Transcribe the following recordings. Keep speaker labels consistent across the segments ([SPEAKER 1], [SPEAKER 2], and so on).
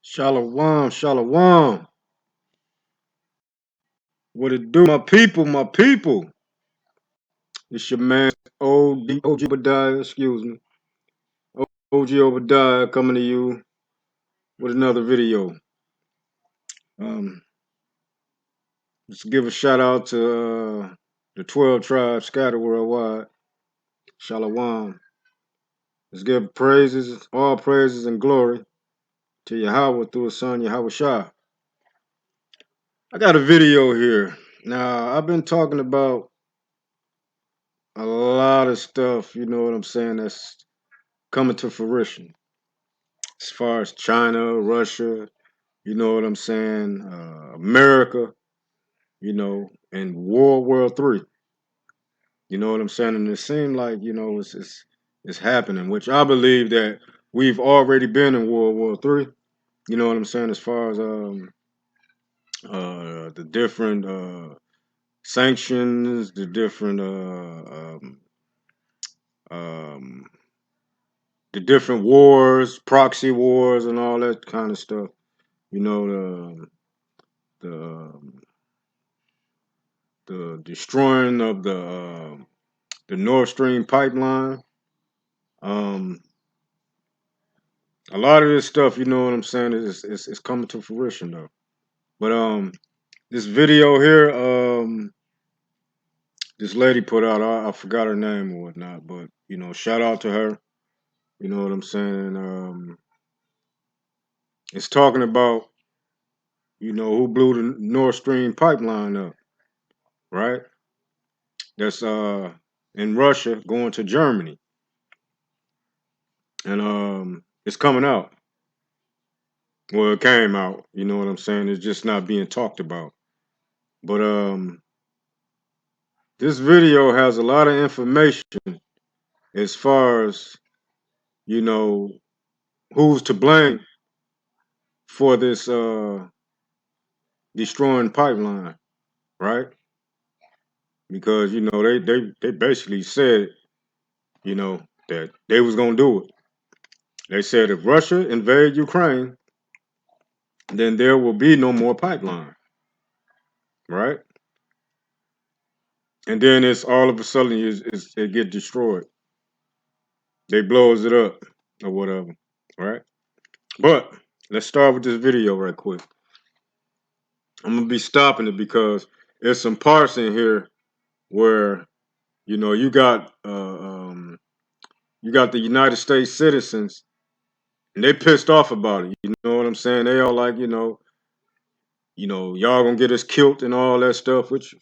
[SPEAKER 1] Shalom, shalom. What it do, my people, my people? It's your man OG Obadiah, excuse me. OG Obadiah coming to you with another video. Um, let's give a shout out to the 12 tribes scattered worldwide. Shalom. Let's give praises, all praises and glory to Yahweh through his son Yahweh Shah. I got a video here. Now, I've been talking about a lot of stuff, you know what I'm saying, that's coming to fruition. As far as China, Russia, you know what I'm saying, America, and World War III. You know what I'm saying? And it seemed like, it's happening, which I believe that we've already been in World War III. You know what I'm saying? As far as the different sanctions, the different um, the different wars, proxy wars, and all that kind of stuff. You know, the the destroying of the Nord Stream pipeline. Um, a lot of this stuff, you know what I'm saying, is coming to fruition though. But this video here, this lady put out, I forgot her name or whatnot, but shout out to her. You know what I'm saying? It's talking about who blew the Nord Stream pipeline up, right? That's in Russia going to Germany, and it's coming out. Well, it came out. You know what I'm saying? It's just not being talked about. But this video has a lot of information as far as you know who's to blame for this destroying pipeline, right? Because they basically said that they was gonna do it. They said if Russia invade Ukraine, then there will be no more pipeline, right? And then it's all of a sudden it get destroyed. They blows it up or whatever, right? But let's start with this video right quick. I'm gonna be stopping it because there's some parts in here where you got you got the United States citizens and they pissed off about it. You know what I'm saying? They all like y'all gonna get us killed and all that stuff, which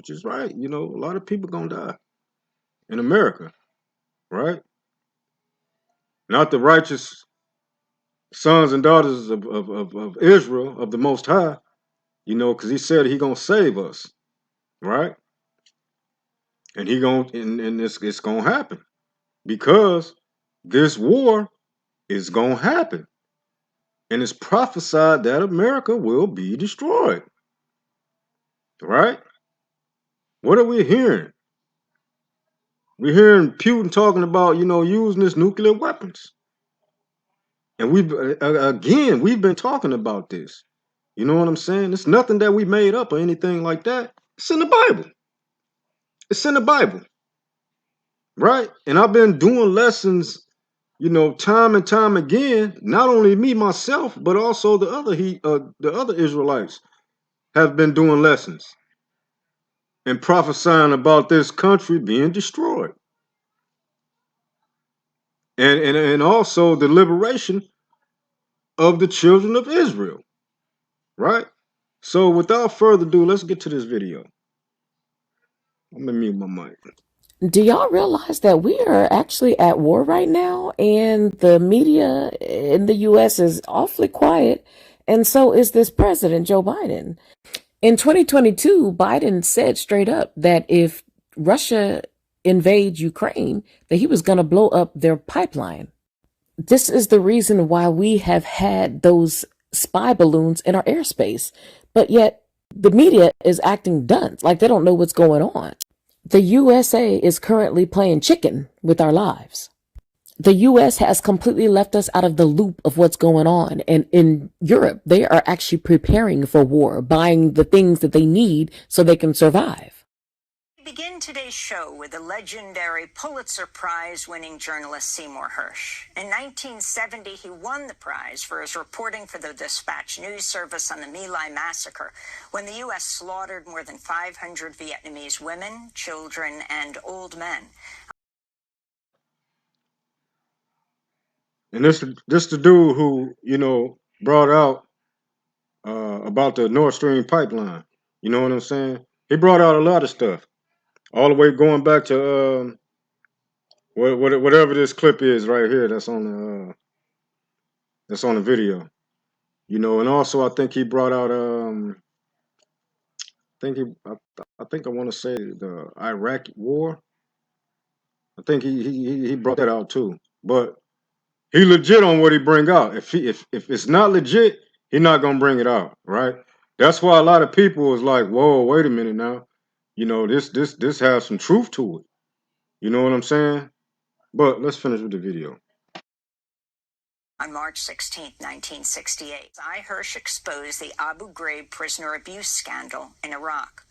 [SPEAKER 1] is right. A lot of people gonna die in America, right? Not the righteous sons and daughters of Israel, of the Most High, because he said he gonna save us, right? And it's gonna happen because this war is gonna happen, and it's prophesied that America will be destroyed, right? What are we hearing? We're hearing Putin talking about using his nuclear weapons, and we've been talking about this. You know what I'm saying? It's nothing that we made up or anything like that. It's in the Bible. It's in the Bible, right? And I've been doing lessons, time and time again. Not only me myself, but also the other Israelites have been doing lessons and prophesying about this country being destroyed, and also the liberation of the children of Israel, right? So without further ado, let's get to this video. I'm gonna mute my mic.
[SPEAKER 2] Do y'all realize that we are actually at war right now and the media in the US is awfully quiet, and so is this president, Joe Biden? In 2022, Biden said straight up that if Russia invades Ukraine, that he was going to blow up their pipeline. This is the reason why we have had those spy balloons in our airspace, but yet the media is acting dunce, like they don't know what's going on. The USA is currently playing chicken with our lives. the US has completely left us out of the loop of what's going on. And in Europe, they are actually preparing for war, buying the things that they need so they can survive.
[SPEAKER 3] We begin today's show with the legendary Pulitzer Prize-winning journalist Seymour Hersh. In 1970, he won the prize for his reporting for the Dispatch news service on the My Lai massacre, when the U.S. slaughtered more than 500 Vietnamese women, children, and old men.
[SPEAKER 1] And this the dude who, brought out about the Nord Stream pipeline. You know what I'm saying? He brought out a lot of stuff, all the way going back to whatever this clip is right here. That's on the video. And also I think he brought out I think I want to say the Iraq War. I think he brought that out too. But he legit on what he bring out. If it's not legit, he not gonna bring it out, right? That's why a lot of people is like, whoa, wait a minute now. This has some truth to it. You know what I'm saying? But let's finish with the video.
[SPEAKER 3] On March 16, 1968, Sy Hersh exposed the Abu Ghraib prisoner abuse scandal in Iraq.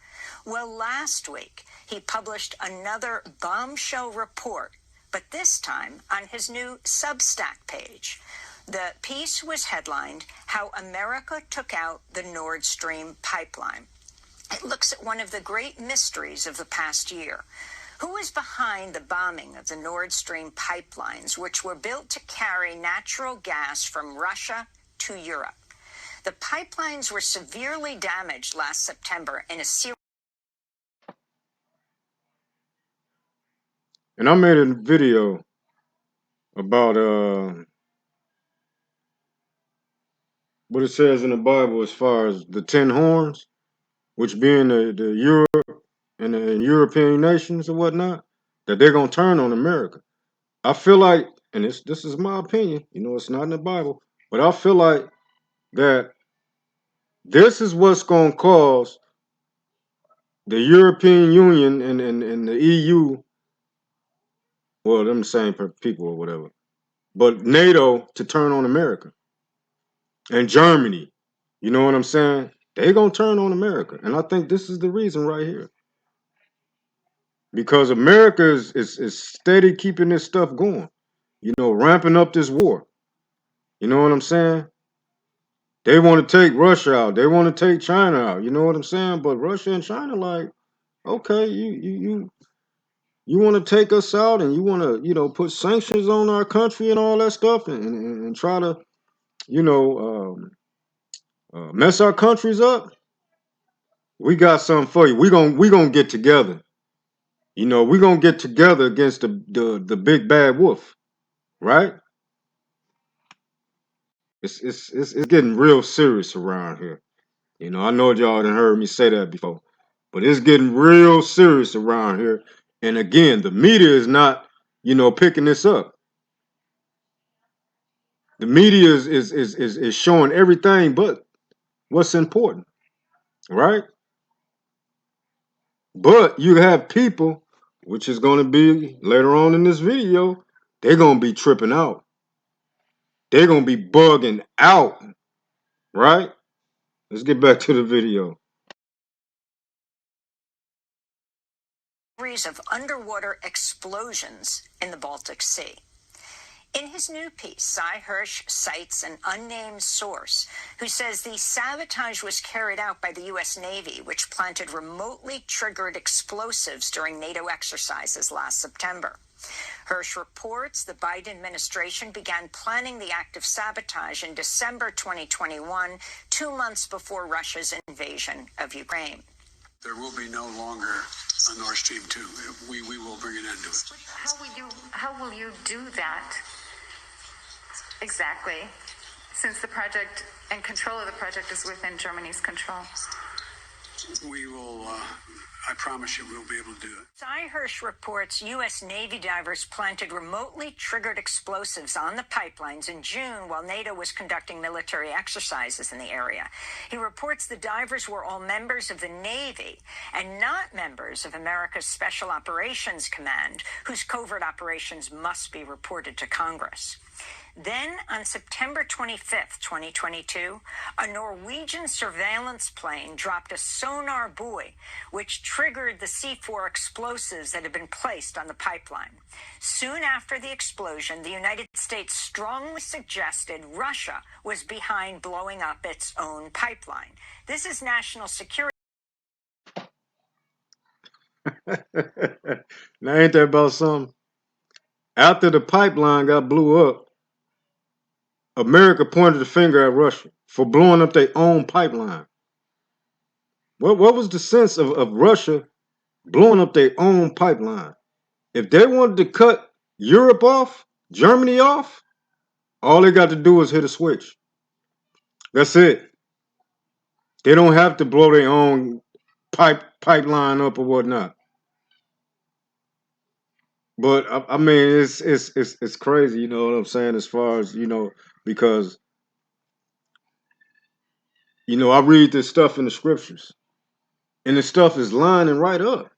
[SPEAKER 3] Well, last week, he published another bombshell report, but this time on his new Substack page. The piece was headlined, How America Took Out the Nord Stream Pipeline. It looks at one of the great mysteries of the past year. Who is behind the bombing of the Nord Stream pipelines, which were built to carry natural gas from Russia to Europe? The pipelines were severely damaged last September in a series.
[SPEAKER 1] And I made a video about what it says in the Bible as far as the 10 horns, which being the Europe and the European nations or whatnot, that they're gonna turn on America. I feel like, and this is my opinion, it's not in the Bible, but I feel like that this is what's gonna cause the European Union and the EU, well, them the same people or whatever, but NATO to turn on America and Germany. You know what I'm saying? They gonna turn on America, and I think this is the reason right here. Because America is steady keeping this stuff going, ramping up this war. You know what I'm saying? They want to take Russia out. They want to take China out. You know what I'm saying? But Russia and China, like, okay, you want to take us out, and you want to, put sanctions on our country and all that stuff, and try to, mess our countries up. We got something for you. We gonna get together. We're gonna get together against the big bad wolf, right? It's getting real serious around here. I know y'all done heard me say that before, but it's getting real serious around here. And again, the media is not, picking this up. The media is showing everything but what's important, right? But you have people, which is going to be later on in this video, they're going to be tripping out. They're going to be bugging out, right? Let's get back to the video.
[SPEAKER 3] Of underwater explosions in the Baltic Sea. In his new piece, Sy Hersh cites an unnamed source who says the sabotage was carried out by the U.S. Navy, which planted remotely triggered explosives during NATO exercises last September. Hersh reports the Biden administration began planning the act of sabotage in December 2021, 2 months before Russia's invasion of Ukraine.
[SPEAKER 4] There will be no longer a Nord Stream 2. We will bring an end to it.
[SPEAKER 5] How will you do that exactly, since the project and control of the project is within Germany's control?
[SPEAKER 4] we will, I promise you, we'll be able to do it.
[SPEAKER 3] Cy Hirsch reports U.S. Navy divers planted remotely triggered explosives on the pipelines in June while NATO was conducting military exercises in the area. He reports the divers were all members of the Navy and not members of America's Special Operations Command, whose covert operations must be reported to Congress. Then, on September 25th, 2022, a Norwegian surveillance plane dropped a sonar buoy, which triggered the C4 explosives that had been placed on the pipeline. Soon after the explosion, the United States strongly suggested Russia was behind blowing up its own pipeline. This is national security.
[SPEAKER 1] Now, ain't that about something? After the pipeline got blew up, America pointed the finger at Russia for blowing up their own pipeline. What was the sense of Russia blowing up their own pipeline? If they wanted to cut Europe off, Germany off, all they got to do is hit a switch. That's it. They don't have to blow their own pipeline up or whatnot. But I mean, it's crazy. You know what I'm saying? As far as because I read this stuff in the scriptures, and the stuff is lining right up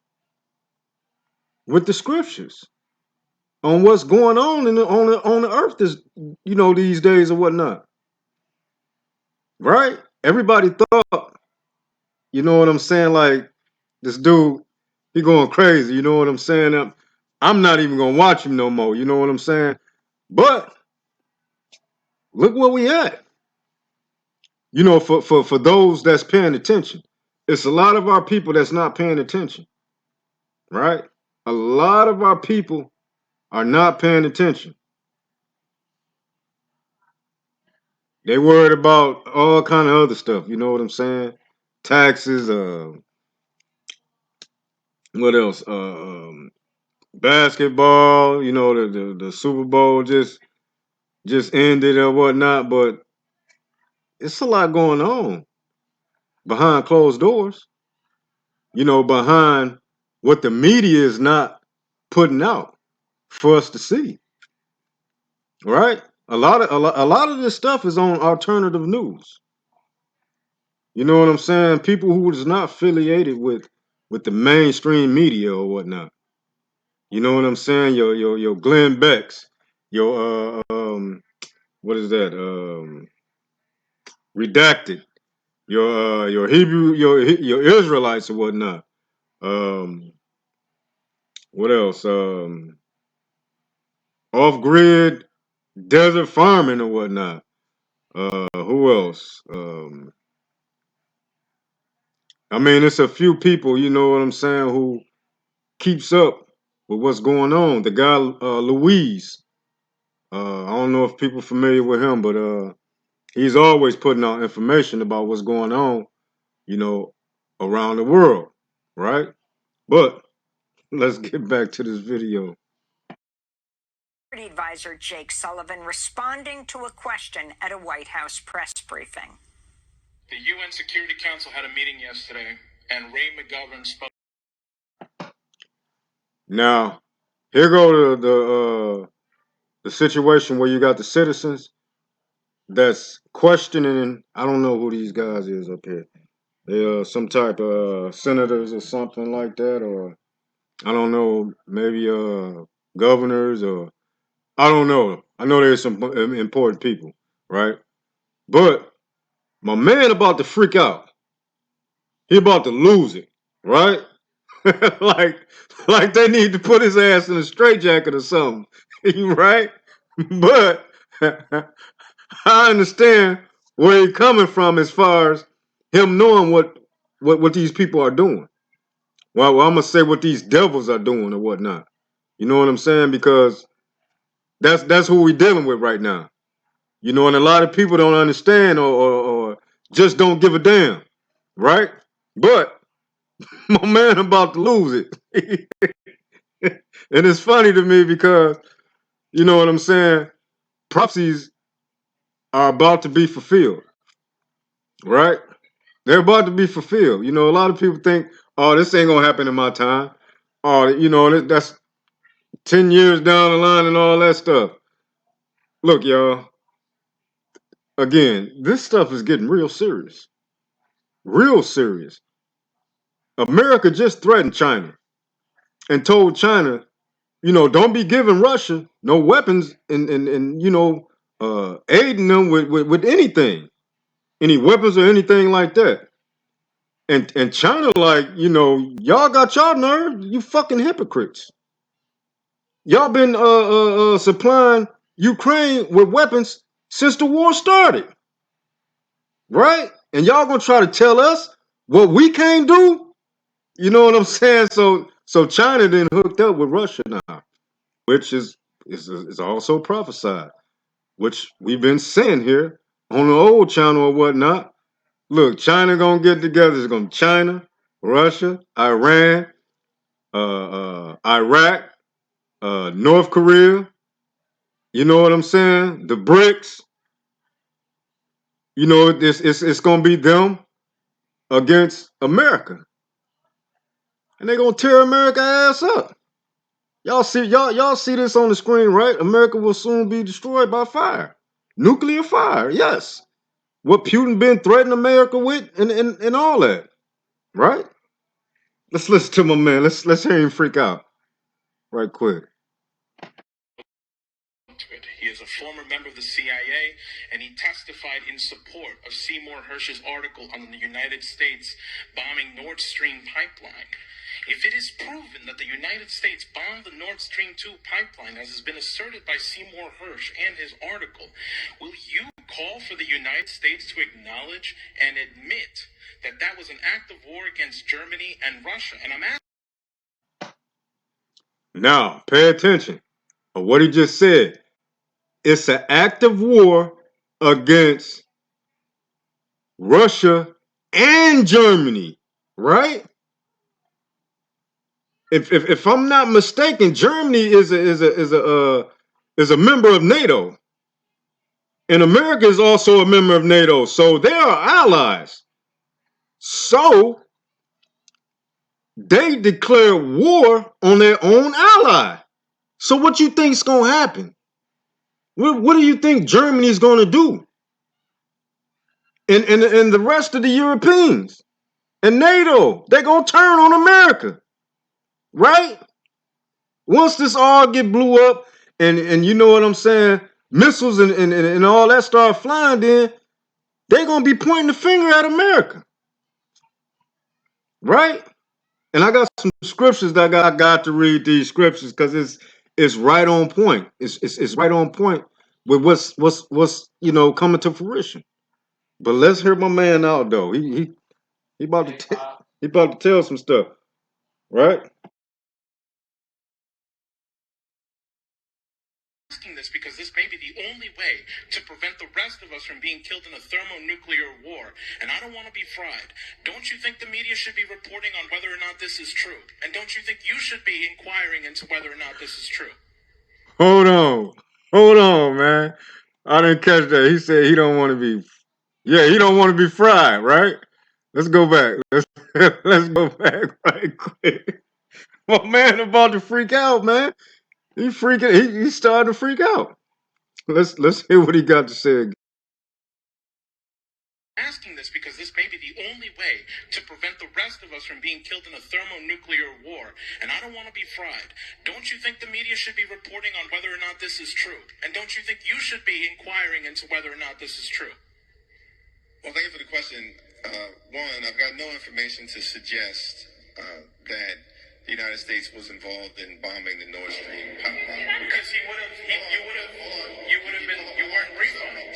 [SPEAKER 1] with the scriptures on what's going on on the earth these days or whatnot. Right? Everybody thought, you know what I'm saying, like this dude, he going crazy, you know what I'm saying? I'm not even gonna watch him no more, you know what I'm saying? But look where we at. For those that's paying attention. It's a lot of our people that's not paying attention. Right? A lot of our people are not paying attention. They worried about all kind of other stuff, you know what I'm saying? Taxes, what else? Basketball, the Super Bowl just ended or whatnot, but it's a lot going on behind closed doors. Behind what the media is not putting out for us to see. Right? A lot of this stuff is on alternative news. You know what I'm saying? People who is not affiliated with the mainstream media or whatnot. You know what I'm saying? Your Glenn Becks, your what is that? Redacted. Your Hebrew, your Israelites or whatnot. What else? Off grid desert farming or whatnot. Who else? I mean, it's a few people, you know what I'm saying, who keeps up with what's going on. The guy, Louise, I don't know if people familiar with him, but he's always putting out information about what's going on, around the world, right? But let's get back to this video.
[SPEAKER 3] Advisor Jake Sullivan responding to a question at a White House press briefing.
[SPEAKER 6] The UN Security Council had a meeting yesterday, and Ray McGovern spoke.
[SPEAKER 1] Now, here go the situation where you got the citizens that's questioning. I don't know who these guys is up here. They are some type of senators or something like that, or I don't know, maybe governors, or I don't know. I know there's some important people, right? But my man about to freak out. He about to lose it, right? like they need to put his ass in a straitjacket or something, right? But I understand where he's coming from as far as him knowing what these people are doing. Well, I'm gonna say what these devils are doing or whatnot. You know what I'm saying? Because that's who we're dealing with right now. And a lot of people don't understand or just don't give a damn, right? But my man about to lose it. And it's funny to me because, you know what I'm saying, prophecies are about to be fulfilled, right? They're about to be fulfilled. You know, a lot of people think, oh, this ain't gonna happen in my time. Oh, you know, that's 10 years down the line and all that stuff. Look, y'all, again, this stuff is getting real serious. Real serious. America just threatened China and told China, you know, don't be giving Russia no weapons and you know, aiding them with anything, any weapons or anything like that. And China, like, you know, y'all got y'all nerve, you fucking hypocrites. Y'all been supplying Ukraine with weapons since the war started, right? And y'all gonna try to tell us what we can't do? You know what I'm saying? So China then hooked up with Russia now, which is also prophesied, which we've been saying here on the old channel or whatnot. Look, China gonna get together. It's gonna be China, Russia, Iran, Iraq, North Korea. You know what I'm saying? The BRICS. You know, it's gonna be them against America, and they're gonna tear America ass up. Y'all see this on the screen, right? America will soon be destroyed by fire, nuclear fire. Yes, what Putin been threatening America with, and all that, right? Let's listen to my man. Let's hear him freak out right quick.
[SPEAKER 6] He is a former member of the CIA, and he testified in support of Seymour Hersh's article on the United States bombing Nord Stream pipeline. If it is proven that the United States bombed the Nord Stream 2 pipeline, as has been asserted by Seymour Hersh and his article, will you call for the United States to acknowledge and admit that that was an act of war against Germany and Russia? And I'm asking.
[SPEAKER 1] Now, pay attention to what he just said. It's an act of war against Russia and Germany, right? If I'm not mistaken, Germany is a member of NATO, and America is also a member of NATO, so they are allies. So they declare war on their own ally. So what you think's gonna happen? What do you think Germany's gonna do? And the rest of the Europeans and NATO, they're gonna turn on America, right? Once this all get blew up, and you know what I'm saying, missiles and all that start flying, then they're gonna be pointing the finger at America, right? And I got some scriptures that I got to read these scriptures because it's right on point. It's right on point with what's you know coming to fruition. But let's hear my man out though. He about to he about to tell some stuff, right?
[SPEAKER 6] Asking this because this may be the only way to prevent the rest of us from being killed in a thermonuclear war. And I don't want to be fried. Don't you think the media should be reporting on whether or not this is true? And don't you think you should be inquiring into whether or not this is true?
[SPEAKER 1] Hold on, man. I didn't catch that. He said he don't want to be. Yeah, he don't want to be fried, right? Let's go back. Let's go back right quick. My man about to freak out, man. He started to freak out. Let's hear what he got to say again.
[SPEAKER 6] Asking this because this may be the only way to prevent the rest of us from being killed in a thermonuclear war. And I don't want to be fried. Don't you think the media should be reporting on whether or not this is true? And don't you think you should be inquiring into whether or not this is true?
[SPEAKER 7] Well, thank you for the question. One, I've got no information to suggest that the United States was involved in bombing the Nord Stream pipeline.
[SPEAKER 6] Because you weren't briefed on it.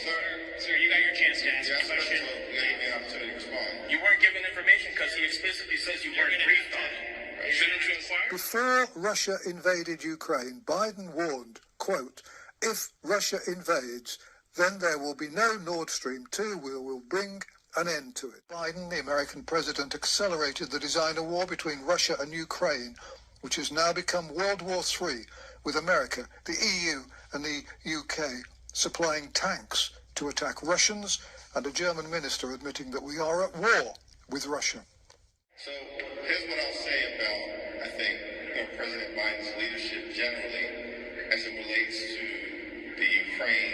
[SPEAKER 6] Sir, you got your chance to ask a question.
[SPEAKER 7] You gave me an opportunity to respond.
[SPEAKER 6] You weren't given information because he explicitly says you weren't briefed on it. Shouldn't you inquire?
[SPEAKER 8] Before Russia invaded Ukraine, Biden warned, quote, if Russia invades, then there will be no Nord Stream 2. We will bring an end to it. Biden, the American president, accelerated the design of war between Russia and Ukraine, which has now become World War III, with America, the EU, and the UK supplying tanks, to attack Russians, and a German minister admitting that we are at war with Russia.
[SPEAKER 7] So here's what I'll say about, I think, President Biden's leadership generally as it relates to the Ukraine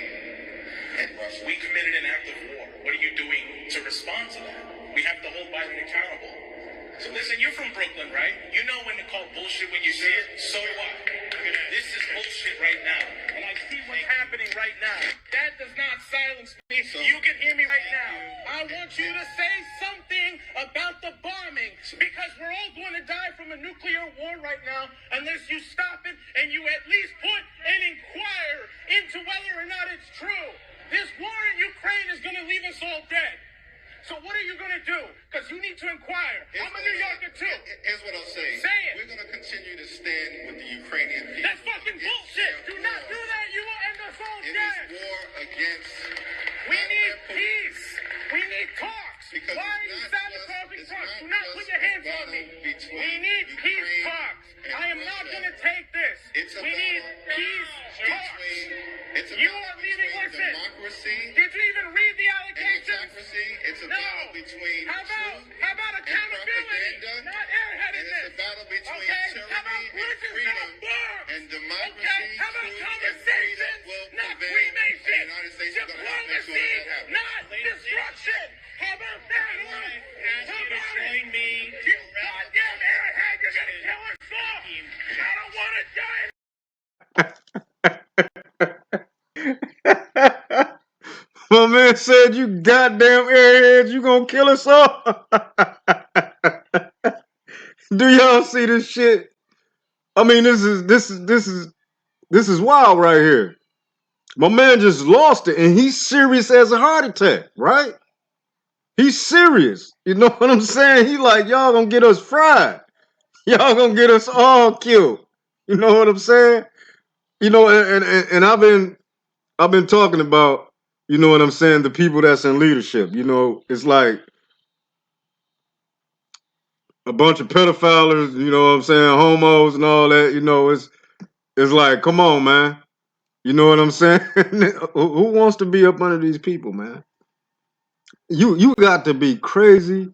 [SPEAKER 7] and Russia.
[SPEAKER 6] We committed an act of war. What are you doing to respond to that? We have to hold Biden accountable. So listen, you're from Brooklyn, right? You know when to call bullshit when you see it. So do I. This is bullshit right now. And I see what's happening right now. That does not silence me. You can hear me right now. I want you to say something about the bombing because we're all going to die from a nuclear war right now unless you stop it and you at least put and inquire into whether or not it's true. This war in Ukraine is going to leave us all dead. So what are you going to do? Because you need to inquire. I'm a New Yorker too.
[SPEAKER 7] Here's what I'll say.
[SPEAKER 6] Say it.
[SPEAKER 7] We're going to continue to stand with the Ukrainian people.
[SPEAKER 6] That's fucking bullshit. Do not do that. You will end us all
[SPEAKER 7] In
[SPEAKER 6] dead.
[SPEAKER 7] this war against...
[SPEAKER 6] We need peace. We need talks.
[SPEAKER 7] Because
[SPEAKER 6] Why are you sabotaging talks? Do not put your hands on me. We need peace talks. I am not going to take this. We need peace talks. You are leaving. Listen. Did you even read the allegations?
[SPEAKER 7] It's a battle between
[SPEAKER 6] How about accountability? Not airheadedness.
[SPEAKER 7] It's a battle between
[SPEAKER 6] How about
[SPEAKER 7] tyranny and
[SPEAKER 6] prisons,
[SPEAKER 7] freedom
[SPEAKER 6] not bombs?
[SPEAKER 7] and democracy.
[SPEAKER 6] How about
[SPEAKER 7] truth, and
[SPEAKER 6] conversations,
[SPEAKER 7] freedom will
[SPEAKER 6] not
[SPEAKER 7] prevail.
[SPEAKER 6] cremation?
[SPEAKER 7] And the United States is going to have to make sure
[SPEAKER 6] Diplomacy,
[SPEAKER 7] that happens.
[SPEAKER 6] not destruction. How about that? Somebody, you goddamn airhead, you're gonna kill us all. I don't want to die.
[SPEAKER 1] My man said, "You goddamn airheads, you gonna kill us all." Do y'all see this shit? I mean, this is wild right here. My man just lost it, and he's serious as a heart attack, right? He's serious. You know what I'm saying? He like, y'all gonna get us fried. Y'all gonna get us all killed. You know what I'm saying? You know, and I've been talking about, you know what I'm saying, the people that's in leadership. You know, it's like a bunch of pedophiles, you know what I'm saying, homos and all that. You know, it's like, come on, man. You know what I'm saying? Who wants to be up under these people, man? You got to be crazy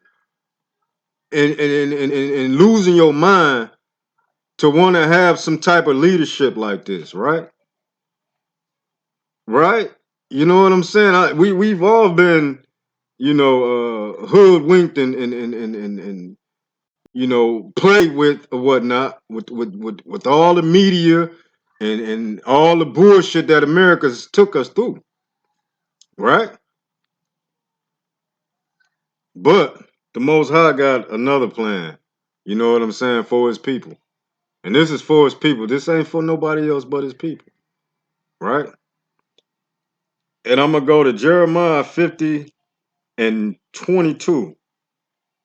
[SPEAKER 1] and losing your mind to want to have some type of leadership like this, right? Right? You know what I'm saying? We've all been, you know, hoodwinked and you know, played with or whatnot with all the media and all the bullshit that America's took us through, right? But the Most High got another plan. You know what I'm saying, for his people. And this is for his people. This ain't for nobody else but his people. Right? And I'm going to go to Jeremiah 50 and 22.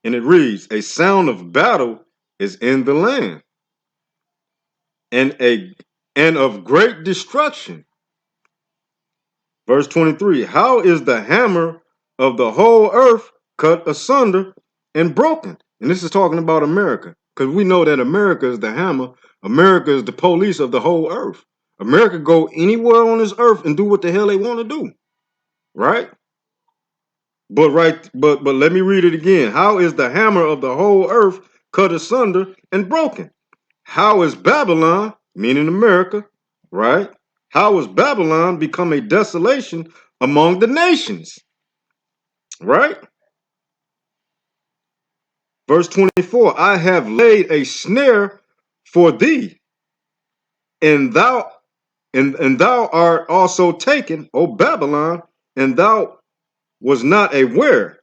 [SPEAKER 1] And it reads, a sound of battle is in the land, and of great destruction. Verse 23, how is the hammer of the whole earth cut asunder and broken? And this is talking about America, because we know that America is the hammer. America is the police of the whole earth. America go anywhere on this earth and do what the hell they want to do, right? But let me read it again. How is the hammer of the whole earth cut asunder and broken? How is Babylon, meaning America, right? How has Babylon become a desolation among the nations, right? Verse 24, I have laid a snare for thee, and thou art also taken, O Babylon, and thou was not aware.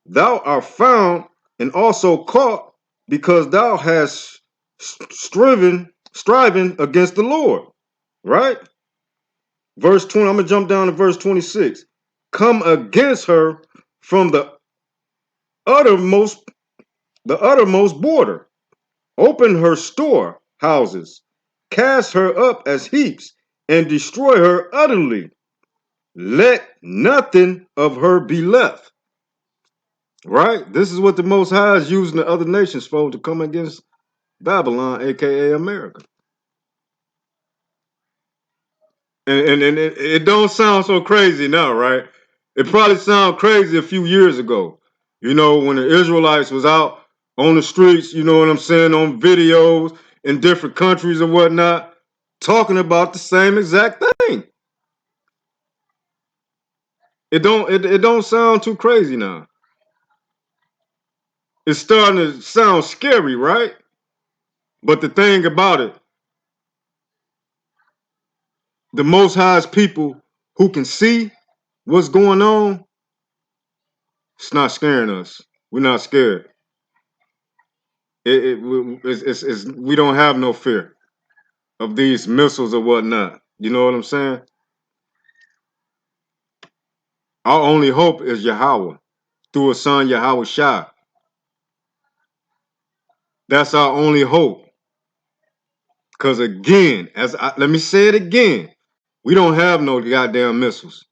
[SPEAKER 1] Thou art found and also caught, because thou hast striving against the Lord, right? Verse 20, I'm going to jump down to verse 26. Come against her from the uttermost border. Open her storehouses. Cast her up as heaps and destroy her utterly. Let nothing of her be left. Right? This is what the Most High is using the other nations for, to come against Babylon, aka America. And it don't sound so crazy now, right? It probably sounded crazy a few years ago. You know, when the Israelites was out on the streets, you know what I'm saying, on videos in different countries and whatnot, talking about the same exact thing. It don't sound too crazy now. It's starting to sound scary, right? But the thing about it, the Most High's people who can see what's going on, it's not scaring us. We're not scared. We don't have no fear of these missiles or whatnot. You know what I'm saying? Our only hope is Yahweh through His Son Yahweh Shai. That's our only hope. Because again, let me say it again, we don't have no goddamn missiles.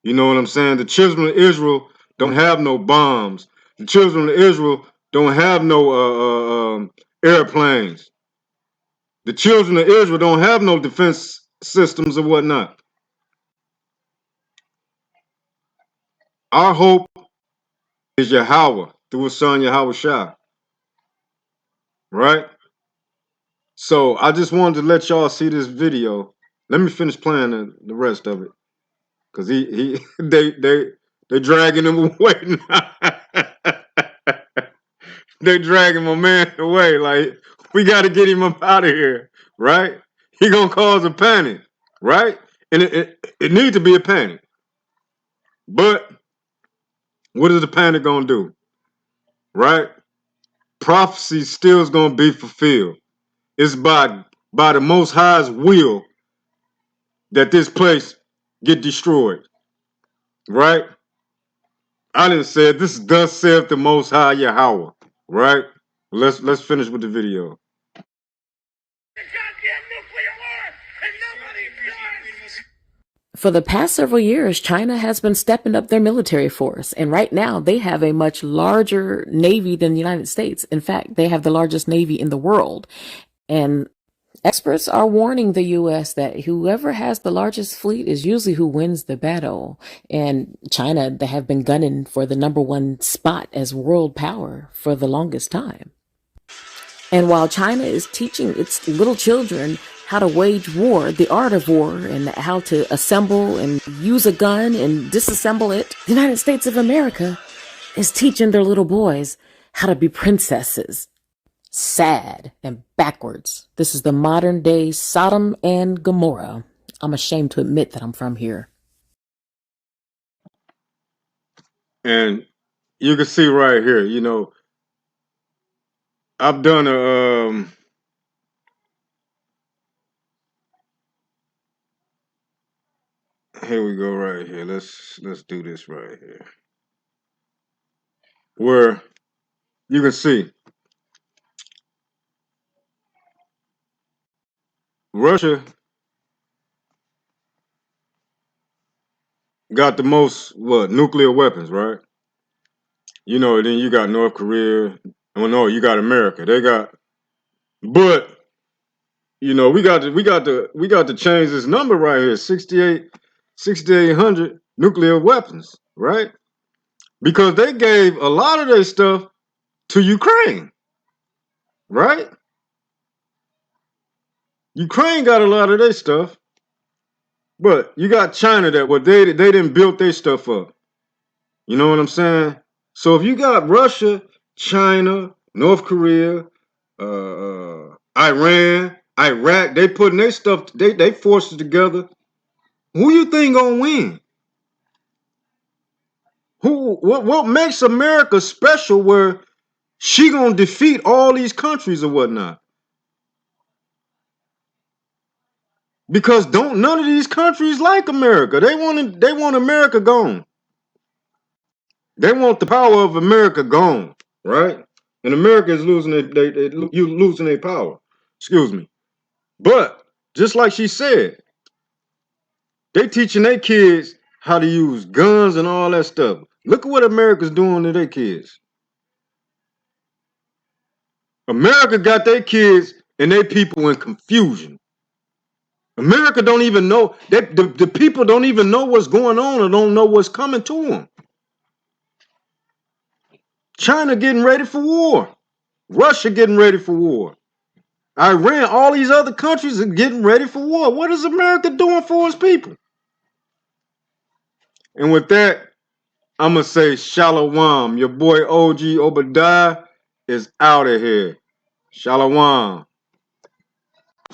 [SPEAKER 1] You know what I'm saying? The children of Israel don't have no bombs. The children of Israel don't have no airplanes. The children of Israel don't have no defense systems or whatnot. Our hope is Yahweh through His Son Yahweh Shai, right? So I just wanted to let y'all see this video. Let me finish playing the rest of it, cause they dragging him away now. They dragging my man away. Like, we got to get him up out of here, right? He gonna cause a panic, right? And it needs to be a panic. But what is the panic gonna do, right? Prophecy still is gonna be fulfilled. It's by the Most High's will that this place get destroyed, right? I didn't say it. This thus saith the Most High Yahweh, right? Let's finish with the video.
[SPEAKER 2] For the past several years, China has been stepping up their military force, and right now they have a much larger navy than the United States. In fact, they have the largest navy in the world. And experts are warning the U.S. that whoever has the largest fleet is usually who wins the battle. And China, they have been gunning for the #1 spot as world power for the longest time. And while China is teaching its little children how to wage war, the art of war, and how to assemble and use a gun and disassemble it, the United States of America is teaching their little boys how to be princesses. Sad and backwards. This is the modern day Sodom and Gomorrah. I'm ashamed to admit that I'm from here.
[SPEAKER 1] And you can see right here, you know, I've done a here we go right here. Let's do this right here. Where you can see Russia got the most nuclear weapons, right? You know, then you got North Korea. Well, no, you got America. They got, but you know, we got to change this number right here, 6,800 nuclear weapons, right? Because they gave a lot of their stuff to Ukraine, right? Ukraine got a lot of their stuff, but you got China that they didn't build their stuff up. You know what I'm saying? So if you got Russia, China, North Korea, Iran, Iraq, they putting their stuff, they forces together. Who you think gonna win? What makes America special where she gonna defeat all these countries or whatnot? Because none of these countries like America. They want America gone. They want the power of America gone, right? And America is losing you losing their power. Excuse me. But just like she said, they teaching their kids how to use guns and all that stuff. Look at what America's doing to their kids. America got their kids and their people in confusion. America don't even know that the people don't even know what's going on or don't know what's coming to them. China getting ready for war. Russia getting ready for war. Iran, all these other countries are getting ready for war. What is America doing for its people? And with that, I'm going to say Shalom. Your boy OG Obadiah is out of here. Shalom.